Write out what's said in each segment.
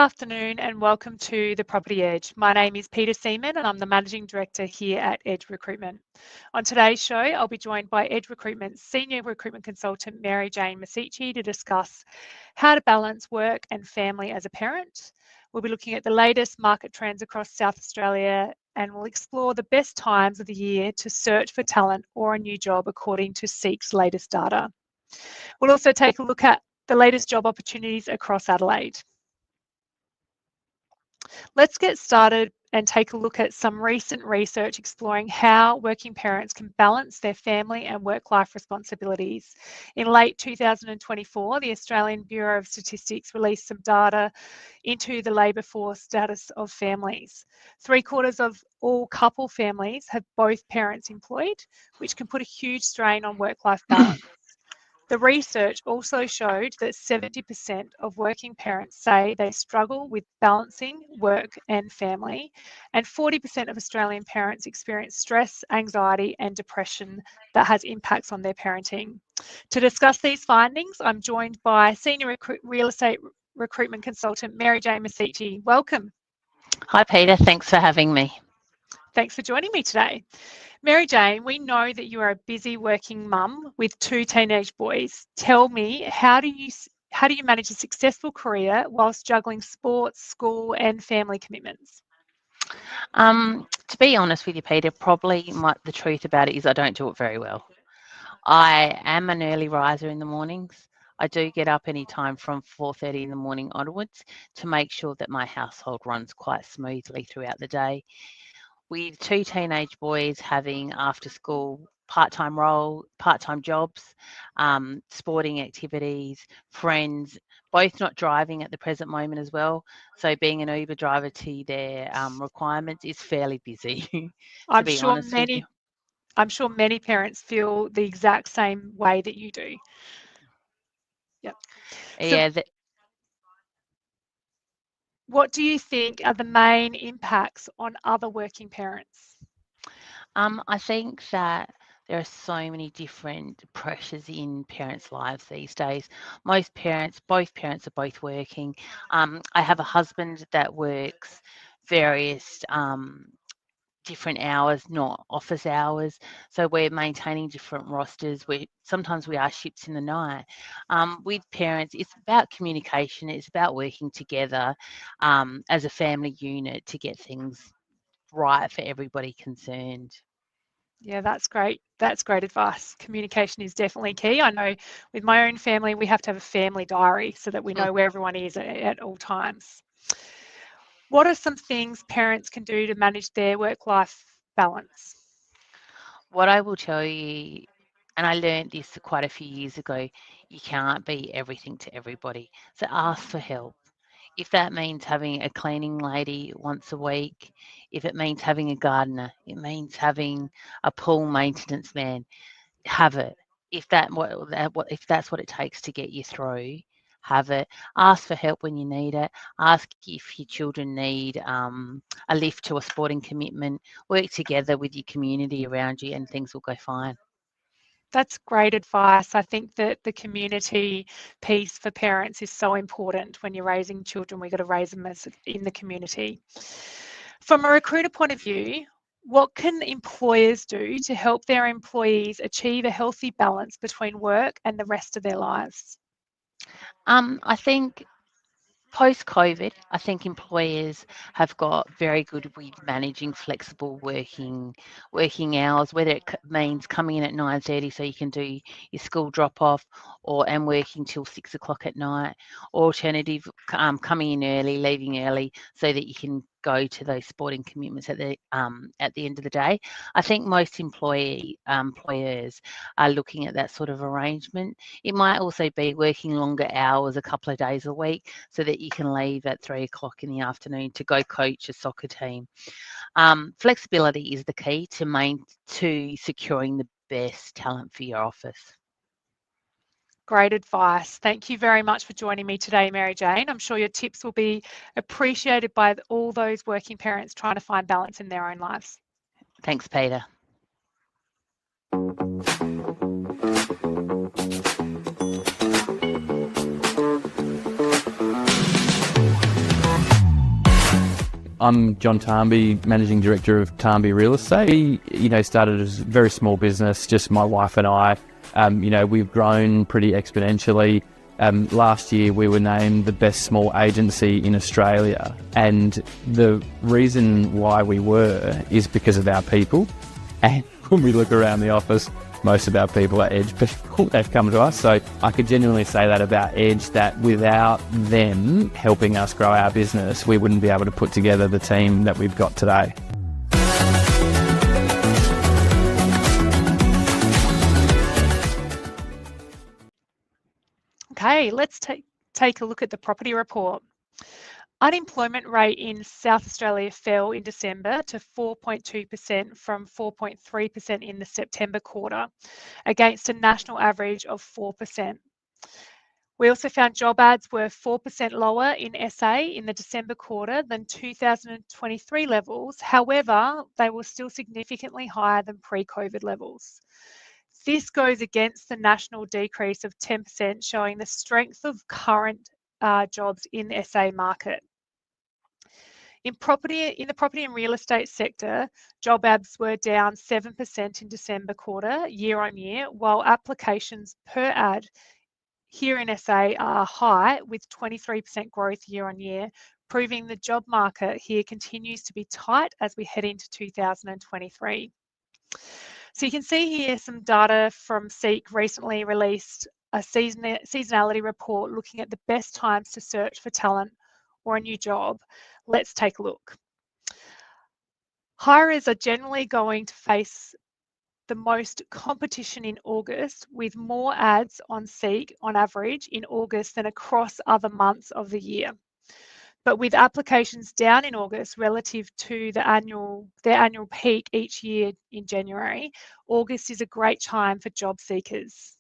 afternoon and welcome to the Property Edge. My name is Peta Seaman and I'm the Managing Director here at Edge Recruitment. On today's show, I'll be joined by Edge Recruitment's Senior Recruitment Consultant, Mary-Jane Massicci, to discuss how to balance work and family as a parent. We'll be looking at the latest market trends across South Australia and we'll explore the best times of the year to search for talent or a new job according to SEEK's latest data. We'll also take a look at the latest job opportunities across Adelaide. Let's get started and take a look at some recent research exploring how working parents can balance their family and work-life responsibilities. In late 2024, the Australian Bureau of Statistics released some data into the labour force status of families. 3/4 of all couple families have both parents employed, which can put a huge strain on work-life balance. The research also showed that 70% of working parents say they struggle with balancing work and family, and 40% of Australian parents experience stress, anxiety, and depression that has impacts on their parenting. To discuss these findings, I'm joined by Senior Real Estate Recruitment Consultant, Mary-Jane Massicci. Welcome. Hi, Peter. Thanks for having me. Thanks for joining me today. Mary-Jane, we know that you are a busy working mum with 2 teenage boys. Tell me, how do you manage a successful career whilst juggling sports, school, and family commitments? To be honest with you, Peter, the truth about it is I don't do it very well. I am an early riser in the mornings. I do get up any time from 4:30 in the morning onwards to make sure that my household runs quite smoothly throughout the day. With 2 teenage boys having after school part-time jobs, sporting activities, friends, both not driving at the present moment as well. So being an Uber driver to their requirements is fairly busy, I'm sure many parents feel the exact same way that you do. Yep. Yeah. What do you think are the main impacts on other working parents? I think that there are so many different pressures in parents' lives these days. Both parents are both working. I have a husband that works various different hours, not office hours. So we're maintaining different rosters. Sometimes we are shifts in the night. With parents, it's about communication. It's about working together as a family unit to get things right for everybody concerned. Yeah, that's great. That's great advice. Communication is definitely key. I know with my own family, we have to have a family diary so that we know where everyone is at all times. What are some things parents can do to manage their work-life balance? What I will tell you, and I learned this quite a few years ago, you can't be everything to everybody. So ask for help. If that means having a cleaning lady once a week, if it means having a gardener, it means having a pool maintenance man, have it. If that's what it takes to get you through, have it. Ask for help when you need it. Ask if your children need a lift to a sporting commitment. Work together with your community around you and things will go fine. That's great advice. I think that the community piece for parents is so important. When you're raising children, we've got to raise them in the community. From a recruiter point of view, what can employers do to help their employees achieve a healthy balance between work and the rest of their lives? I think post-COVID, I think employers have got very good with managing flexible working hours, whether it means coming in at 9:30 so you can do your school drop-off, and working till 6 o'clock at night, or alternative, coming in early, leaving early so that you can go to those sporting commitments at the end of the day. I think most employers are looking at that sort of arrangement. It might also be working longer hours a couple of days a week so that you can leave at 3 o'clock in the afternoon to go coach a soccer team. Flexibility is the key to securing the best talent for your office. Great advice. Thank you very much for joining me today, Mary-Jane. I'm sure your tips will be appreciated by all those working parents trying to find balance in their own lives. Thanks, Peter. I'm John Tarnby, Managing Director of Tarnby Real Estate. We, started as a very small business, just my wife and I. We've grown pretty exponentially. Last year we were named the best small agency in Australia, and the reason why we were is because of our people. And when we look around the office, most of our people are Edge people. They've come to us. So I could genuinely say that about Edge, that without them helping us grow our business, we wouldn't be able to put together the team that we've got today. Okay, let's take a look at the property report. Unemployment rate in South Australia fell in December to 4.2% from 4.3% in the September quarter, against a national average of 4%. We also found job ads were 4% lower in SA in the December quarter than 2023 levels. However, they were still significantly higher than pre-COVID levels. This goes against the national decrease of 10%, showing the strength of current jobs in the SA market. In the property and real estate sector, job ads were down 7% in December quarter, year on year, while applications per ad here in SA are high, with 23% growth year on year, proving the job market here continues to be tight as we head into 2023. So you can see here some data from SEEK recently released a seasonality report looking at the best times to search for talent or a new job. Let's take a look. Hirers are generally going to face the most competition in August, with more ads on SEEK on average in August than across other months of the year. But with applications down in August relative to their annual peak each year in January, August is a great time for job seekers.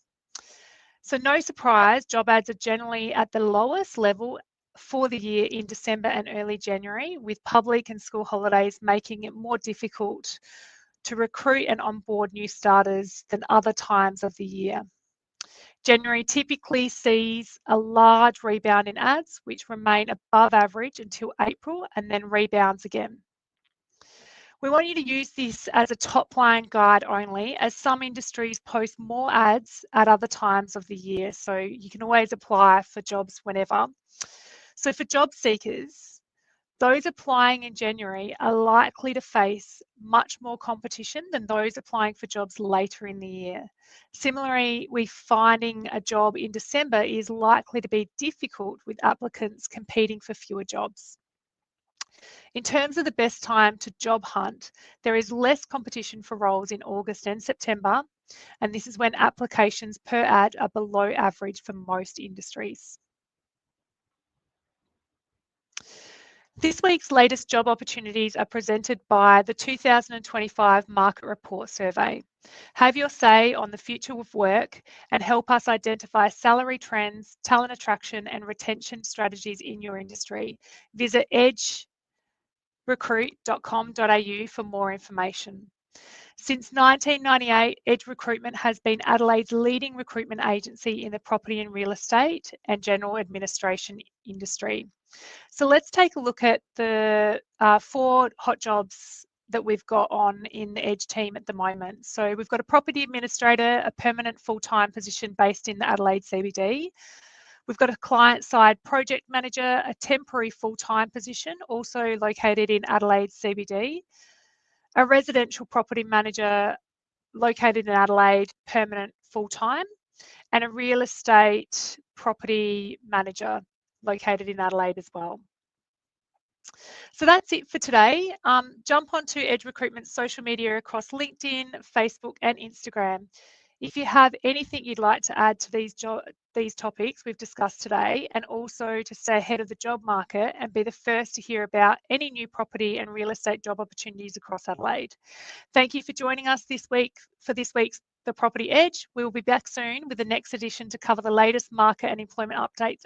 So no surprise, job ads are generally at the lowest level for the year in December and early January, with public and school holidays making it more difficult to recruit and onboard new starters than other times of the year. January typically sees a large rebound in ads, which remain above average until April and then rebounds again. We want you to use this as a top line guide only, as some industries post more ads at other times of the year, so you can always apply for jobs whenever. So for job seekers, those applying in January are likely to face much more competition than those applying for jobs later in the year. Similarly, finding a job in December is likely to be difficult, with applicants competing for fewer jobs. In terms of the best time to job hunt, there is less competition for roles in August and September, and this is when applications per ad are below average for most industries. This week's latest job opportunities are presented by the 2025 Market Report Survey. Have your say on the future of work and help us identify salary trends, talent attraction and retention strategies in your industry. Visit edgerecruit.com.au for more information. Since 1998, Edge Recruitment has been Adelaide's leading recruitment agency in the property and real estate and general administration industry. So let's take a look at the 4 hot jobs that we've got on in the Edge team at the moment. So we've got a property administrator, a permanent full-time position based in the Adelaide CBD. We've got a client-side project manager, a temporary full-time position, also located in Adelaide CBD. A residential property manager located in Adelaide, permanent full-time, and a real estate property manager located in Adelaide as well. So that's it for today. Jump onto Edge Recruitment's social media across LinkedIn, Facebook and Instagram. If you have anything you'd like to add to these topics we've discussed today, and also to stay ahead of the job market and be the first to hear about any new property and real estate job opportunities across Adelaide. Thank you for joining us this week for this week's The Property Edge. We will be back soon with the next edition to cover the latest market and employment updates